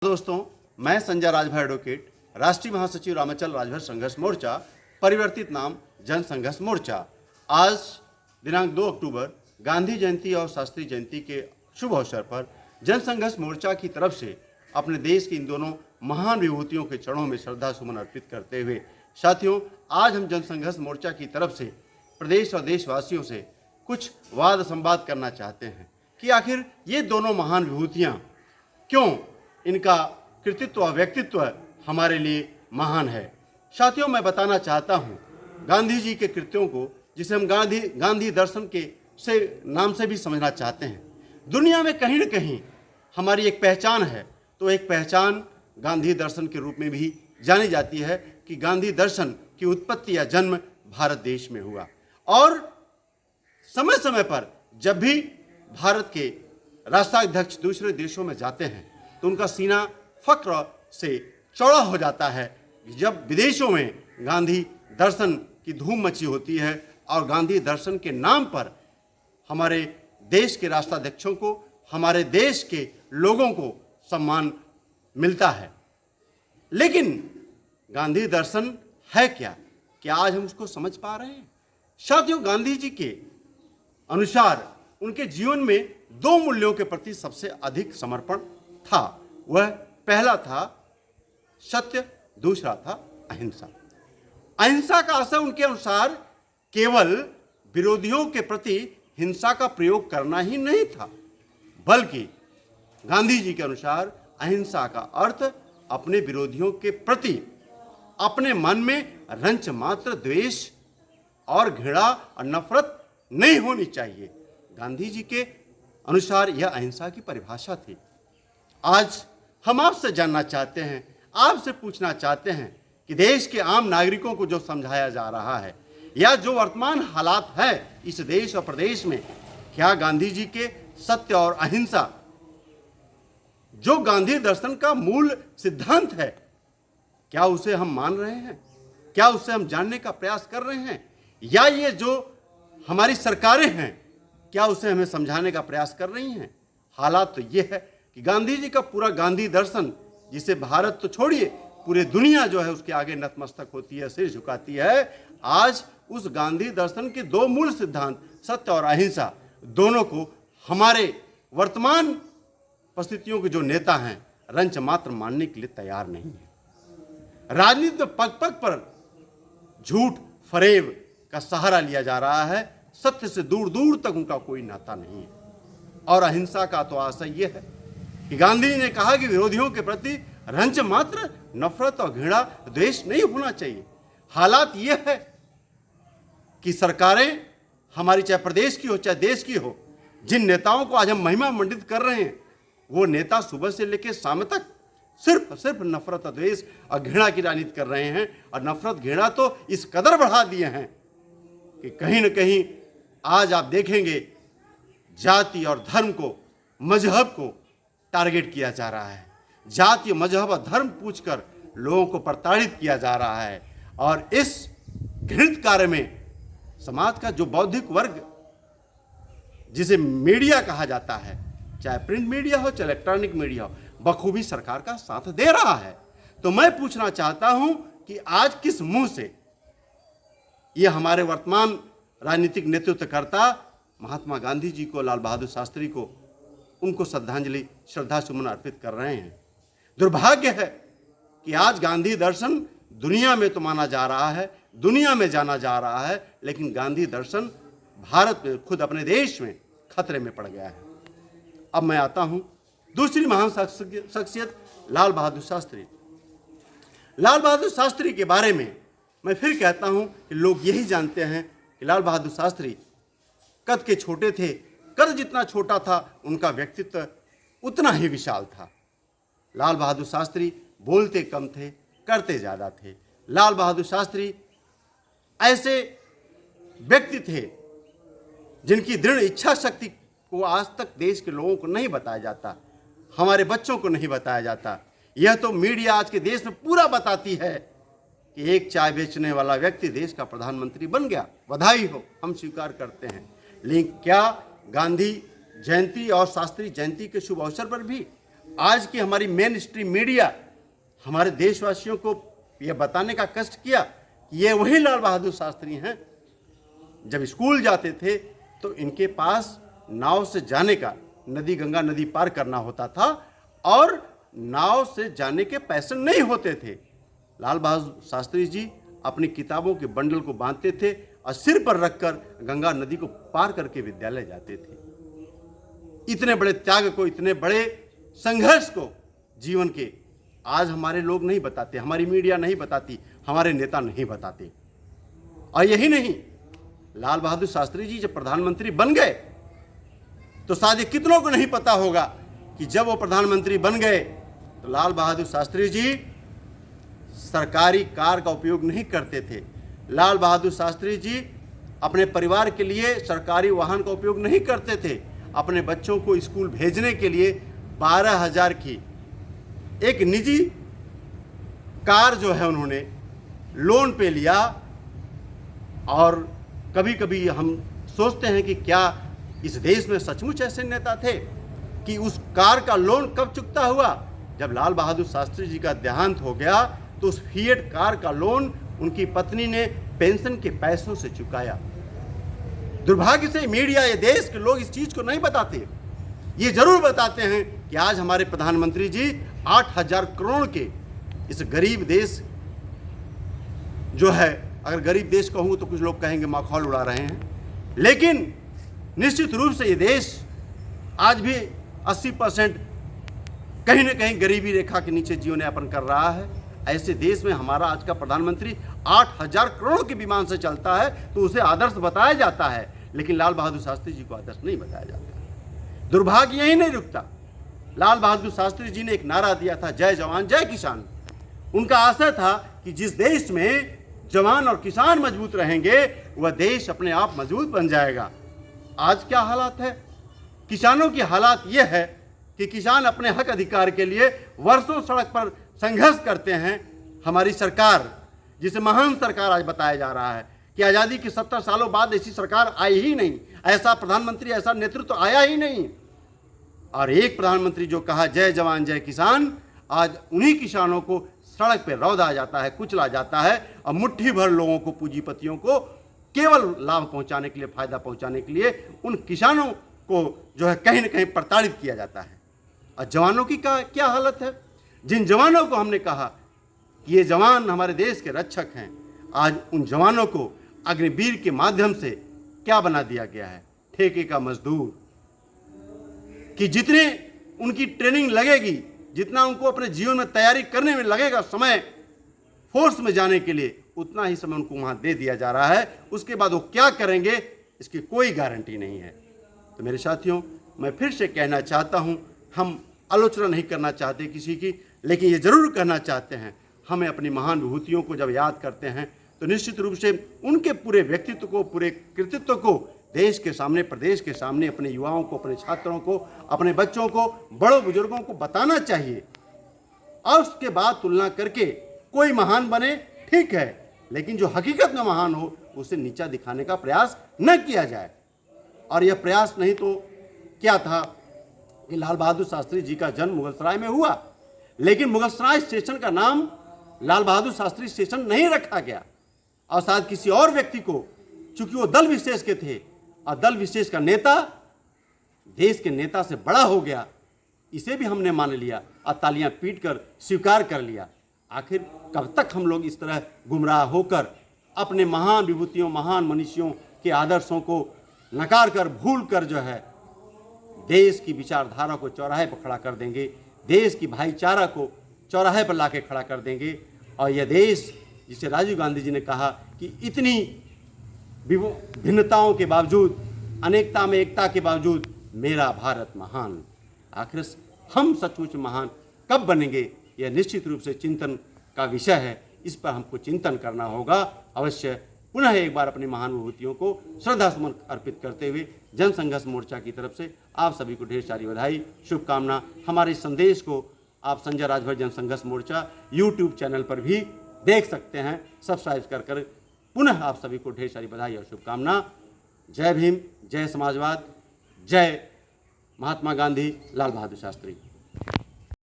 दोस्तों, मैं संजय राजभर एडवोकेट, राष्ट्रीय महासचिव रामाचल राजभर संघर्ष मोर्चा, परिवर्तित नाम जन संघर्ष मोर्चा। आज दिनांक 2 अक्टूबर गांधी जयंती और शास्त्री जयंती के शुभ अवसर पर जन संघर्ष मोर्चा की तरफ से अपने देश की इन दोनों महान विभूतियों के चरणों में श्रद्धा सुमन अर्पित करते हुए, साथियों, आज हम जन संघर्ष मोर्चा की तरफ से प्रदेश और देशवासियों से कुछ वाद संवाद करना चाहते हैं कि आखिर ये दोनों महान विभूतियाँ क्यों, इनका कृतित्व और व्यक्तित्व हमारे लिए महान है। साथियों, मैं बताना चाहता हूँ गांधी जी के कृत्यों को, जिसे हम गांधी दर्शन के नाम से भी समझना चाहते हैं। दुनिया में कहीं न कहीं हमारी एक पहचान है, तो एक पहचान गांधी दर्शन के रूप में भी जानी जाती है कि गांधी दर्शन की उत्पत्ति या जन्म भारत देश में हुआ। और समय समय पर जब भी भारत के राष्ट्राध्यक्ष दूसरे देशों में जाते हैं तो उनका सीना फक्र से चौड़ा हो जाता है। जब विदेशों में गांधी दर्शन की धूम मची होती है और गांधी दर्शन के नाम पर हमारे देश के राष्ट्राध्यक्षों को, हमारे देश के लोगों को सम्मान मिलता है। लेकिन गांधी दर्शन है क्या आज हम उसको समझ पा रहे हैं? साथियों, गांधी जी के अनुसार उनके जीवन में दो मूल्यों के प्रति सबसे अधिक समर्पण था। वह पहला था सत्य, दूसरा था अहिंसा। अहिंसा का असर उनके अनुसार केवल विरोधियों के प्रति हिंसा का प्रयोग करना ही नहीं था, बल्कि गांधी जी के अनुसार अहिंसा का अर्थ अपने विरोधियों के प्रति अपने मन में रंच मात्र द्वेष और घृणा और नफरत नहीं होनी चाहिए। गांधी जी के अनुसार यह अहिंसा की परिभाषा थी। आज हम आपसे जानना चाहते हैं, आपसे पूछना चाहते हैं कि देश के आम नागरिकों को जो समझाया जा रहा है या जो वर्तमान हालात है इस देश और प्रदेश में, क्या गांधी जी के सत्य और अहिंसा, जो गांधी दर्शन का मूल सिद्धांत है, क्या उसे हम मान रहे हैं? क्या उसे हम जानने का प्रयास कर रहे हैं? या ये जो हमारी सरकारें हैं, क्या उसे हमें समझाने का प्रयास कर रही हैं? हालात तो ये है कि गांधी जी का पूरा गांधी दर्शन, जिसे भारत तो छोड़िए पूरे दुनिया जो है उसके आगे नतमस्तक होती है, सिर झुकाती है, आज उस गांधी दर्शन के दो मूल सिद्धांत सत्य और अहिंसा, दोनों को हमारे वर्तमान परिस्थितियों के जो नेता हैं रंच मात्र मानने के लिए तैयार नहीं है। राजनीति में पग पग पर झूठ फरेब का सहारा लिया जा रहा है, सत्य से दूर दूर तक उनका कोई नाता नहीं है। और अहिंसा का तो आशय यह है कि गांधी जी ने कहा कि विरोधियों के प्रति रंच मात्र नफरत और घृणा द्वेष नहीं होना चाहिए। हालात यह है कि सरकारें हमारी, चाहे प्रदेश की हो चाहे देश की हो, जिन नेताओं को आज हम महिमा मंडित कर रहे हैं, वो नेता सुबह से लेकर शाम तक सिर्फ नफरत और द्वेष और घृणा की राजनीति कर रहे हैं। और नफरत घृणा तो इस कदर बढ़ा दिए हैं कि कहीं न कहीं आज आप देखेंगे जाति और धर्म को, मजहब को टारगेट किया जा रहा है। जाति, मजहब और धर्म पूछकर लोगों को प्रताड़ित किया जा रहा है। और इस घृणित कार्य में समाज का जो बौद्धिक वर्ग, जिसे मीडिया कहा जाता है, चाहे प्रिंट मीडिया हो चाहे इलेक्ट्रॉनिक मीडिया हो, बखूबी सरकार का साथ दे रहा है। तो मैं पूछना चाहता हूं कि आज किस मुंह से ये हमारे वर्तमान राजनीतिक नेतृत्वकर्ता महात्मा गांधी जी को, लाल बहादुर शास्त्री को, उनको श्रद्धांजलि, श्रद्धा सुमन अर्पित कर रहे हैं। दुर्भाग्य है कि आज गांधी दर्शन दुनिया में तो माना जा रहा है, दुनिया में जाना जा रहा है, लेकिन गांधी दर्शन भारत में, खुद अपने देश में खतरे में पड़ गया है। अब मैं आता हूं दूसरी महान शख्सियत लाल बहादुर शास्त्री। लाल बहादुर शास्त्री के बारे में मैं फिर कहता हूं कि लोग यही जानते हैं कि लाल बहादुर शास्त्री कद के छोटे थे। कद जितना छोटा था उनका व्यक्तित्व उतना ही विशाल था। लाल बहादुर शास्त्री बोलते कम थे, करते ज़्यादा थे। लाल बहादुर शास्त्री ऐसे व्यक्ति थे जिनकी दृढ़ इच्छा शक्ति को आज तक देश के लोगों को नहीं बताया जाता, हमारे बच्चों को नहीं बताया जाता। यह तो मीडिया आज के देश में पूरा बताती है कि एक चाय बेचने वाला व्यक्ति देश का प्रधानमंत्री बन गया। बधाई हो, हम स्वीकार करते हैं। लेकिन क्या गांधी जयंती और शास्त्री जयंती के शुभ अवसर पर भी आज की हमारी मेन स्ट्रीम मीडिया हमारे देशवासियों को यह बताने का कष्ट किया कि ये वही लाल बहादुर शास्त्री हैं। जब स्कूल जाते थे तो इनके पास नाव से जाने का, नदी गंगा नदी पार करना होता था और नाव से जाने के पैसे नहीं होते थे। लाल बहादुर शास्त्री जी अपनी किताबों के बंडल को बांधते थे और सिर पर रखकर गंगा नदी को पार करके विद्यालय जाते थे। इतने बड़े त्याग को, इतने बड़े संघर्ष को जीवन के आज हमारे लोग नहीं बताते, हमारी मीडिया नहीं बताती, हमारे नेता नहीं बताते। और यही नहीं, लाल बहादुर शास्त्री जी जब प्रधानमंत्री बन गए तो शायद ये कितनों को नहीं पता होगा कि जब वो प्रधानमंत्री बन गए तो लाल बहादुर शास्त्री जी सरकारी कार का उपयोग नहीं करते थे। लाल बहादुर शास्त्री जी अपने परिवार के लिए सरकारी वाहन का उपयोग नहीं करते थे। अपने बच्चों को स्कूल भेजने के लिए 12,000 की एक निजी कार जो है उन्होंने लोन पे लिया। और कभी कभी हम सोचते हैं कि क्या इस देश में सचमुच ऐसे नेता थे कि उस कार का लोन कब चुकता हुआ? जब लाल बहादुर शास्त्री जी का देहांत हो गया तो उस फिएट कार का लोन उनकी पत्नी ने पेंशन के पैसों से चुकाया। दुर्भाग्य से मीडिया, ये देश के लोग इस चीज को नहीं बताते। ये जरूर बताते हैं कि आज हमारे प्रधानमंत्री जी 8,000 करोड़ के इस गरीब देश जो है, अगर गरीब देश कहूँ तो कुछ लोग कहेंगे माखौल उड़ा रहे हैं, लेकिन निश्चित रूप से ये देश आज भी 80% कहीं ना कहीं गरीबी रेखा के नीचे जीवन यापन कर रहा है। ऐसे देश में हमारा आज का प्रधानमंत्री 8,000 करोड़ के विमान से चलता है तो उसे आदर्श बताया जाता है, लेकिन लाल बहादुर शास्त्री जी को आदर्श नहीं बताया जाता। दुर्भाग्य यही नहीं रुकता। लाल बहादुर शास्त्री जी ने एक नारा दिया था, जय जवान जय किसान। उनका आशय था कि जिस देश में जवान और किसान मजबूत रहेंगे वह देश अपने आप मजबूत बन जाएगा। आज क्या हालात है? किसानों की हालात यह है कि किसान अपने हक अधिकार के लिए वर्षों सड़क पर संघर्ष करते हैं। हमारी सरकार, जिसे महान सरकार आज बताया जा रहा है कि आज़ादी के 70 सालों बाद ऐसी सरकार आई ही नहीं, ऐसा प्रधानमंत्री, ऐसा नेतृत्व आया ही नहीं। और एक प्रधानमंत्री जो कहा जय जवान जय किसान, आज उन्हीं किसानों को सड़क पर रौंदा जाता है, कुचला जाता है और मुट्ठी भर लोगों को, पूंजीपतियों को केवल लाभ पहुंचाने के लिए, फायदा पहुंचाने के लिए उन किसानों को जो है कहीं ना कहीं प्रताड़ित किया जाता है। और जवानों की क्या हालत है? जिन जवानों को हमने कहा कि ये जवान हमारे देश के रक्षक हैं, आज उन जवानों को अग्निवीर के माध्यम से क्या बना दिया गया है? ठेके का मजदूर। कि जितने उनकी ट्रेनिंग लगेगी, जितना उनको अपने जीवन में तैयारी करने में लगेगा समय फोर्स में जाने के लिए, उतना ही समय उनको वहाँ दे दिया जा रहा है। उसके बाद वो क्या करेंगे इसकी कोई गारंटी नहीं है। तो मेरे साथियों, मैं फिर से कहना चाहता हूँ, हम आलोचना नहीं करना चाहते किसी की, लेकिन ये जरूर कहना चाहते हैं, हमें अपनी महान विभूतियों को जब याद करते हैं तो निश्चित रूप से उनके पूरे व्यक्तित्व को, पूरे कृतित्व को देश के सामने, प्रदेश के सामने, अपने युवाओं को, अपने छात्रों को, अपने बच्चों को, बड़ों बुजुर्गों को बताना चाहिए। और उसके बाद तुलना करके कोई महान बने, ठीक है, लेकिन जो हकीकत में महान हो उसे नीचा दिखाने का प्रयास न किया जाए। और यह प्रयास नहीं तो क्या था कि लाल बहादुर शास्त्री जी का जन्म मुगलसराय में हुआ, लेकिन मुगलसराय स्टेशन का नाम लाल बहादुर शास्त्री स्टेशन नहीं रखा गया। और शायद किसी और व्यक्ति को, चूंकि वो दल विशेष के थे और दल विशेष का नेता देश के नेता से बड़ा हो गया, इसे भी हमने मान लिया और तालियां पीटकर स्वीकार कर लिया। आखिर कब तक हम लोग इस तरह गुमराह होकर अपने महान विभूतियों, महान मनुष्यों के आदर्शों को नकार कर, भूल कर जो है देश की विचारधारा को चौराहे पर खड़ा कर देंगे, देश की भाईचारा को चौराहे पर लाके खड़ा कर देंगे। और यह देश, जिसे राजीव गांधी जी ने कहा कि इतनी भिन्नताओं के बावजूद, अनेकता में एकता के बावजूद मेरा भारत महान, आखिर हम सचमुच महान कब बनेंगे, यह निश्चित रूप से चिंतन का विषय है। इस पर हमको चिंतन करना होगा अवश्य। पुनः एक बार अपनी महान विभूतियों को श्रद्धा सुमन अर्पित करते हुए जन संघर्ष मोर्चा की तरफ से आप सभी को ढेर सारी बधाई, शुभकामना। हमारे संदेश को आप संजय राजभर जन संघर्ष मोर्चा यूट्यूब चैनल पर भी देख सकते हैं, सब्सक्राइब कर पुनः आप सभी को ढेर सारी बधाई और शुभकामना। जय भीम, जय समाजवाद, जय महात्मा गांधी, लाल बहादुर शास्त्री।